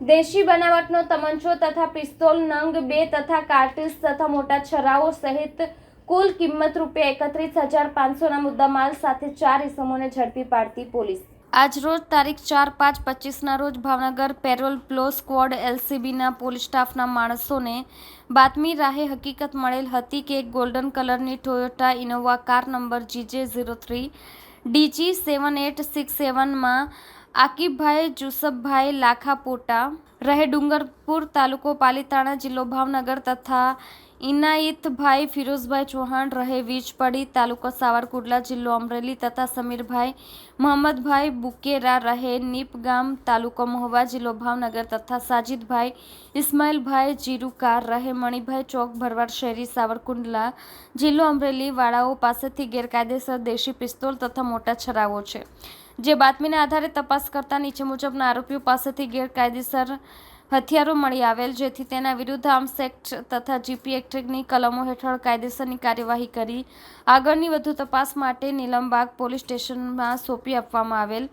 દેશી બનાવટનો તમંચો તથા પિસ્તોલ નંગ 2 તથા કાર્ટિસ તથા મોટા છરાઓ સહિત કુલ કિંમત ₹31,500ના મુદ્દામાલ સાથે 4 ઇસમોને ઝડપી પાડતી પોલીસ આજરોજ તારીખ 4/5/25ના રોજ ભાવનગર પેરોલ પ્લો સ્ક્વોડ એલસીબીના પોલીસ સ્ટાફના માણસોને બાતમી રાહે હકીકત મળેલ હતી કે એક ગોલ્ડન કલરની Toyota Innova car number GJ03 DG 7867માં આકીબભાઈ જુસબભાઈ લાખાપોટા રહે ડુંગરપુર તાલુકો પાલીતાણા જિલ્લો ભાવનગર તથા ઇનાયતભાઈ ફિરોઝભાઈ ચૌહાણ રહે વીજપડી તાલુકો સાવરકુંડલા જિલ્લો અમરેલી તથા સમીરભાઈ મોહમ્મદભાઈ બુકેરા રહે નીપગામ તાલુકો મહુવા જિલ્લો ભાવનગર તથા સાજીદભાઈ ઇસ્માઇલભાઈ જીરુકાર રહે મણિભાઈ ચોક ભરવાડ શહેરી સાવરકુંડલા જિલ્લો અમરેલી વાળાઓ પાસેથી ગેરકાયદેસર દેશી પિસ્તોલ તથા મોટા છરાઓ છે, જે બાતમીના આધારે તપાસ કરતા નીચે મુજબના આરોપીઓ પાસેથી ગેરકાયદેસર હથિયારો મળી આવેલ, જેથી તેના વિરુદ્ધ આર્મ્સ એક્ટ તથા જીપી એક્ટની કલમો હેઠળ કાયદેસરની કાર્યવાહી કરી આગળની વધુ તપાસ માટે નીલમબાગ પોલીસ સ્ટેશનમાં સોંપી આપવામાં આવેલ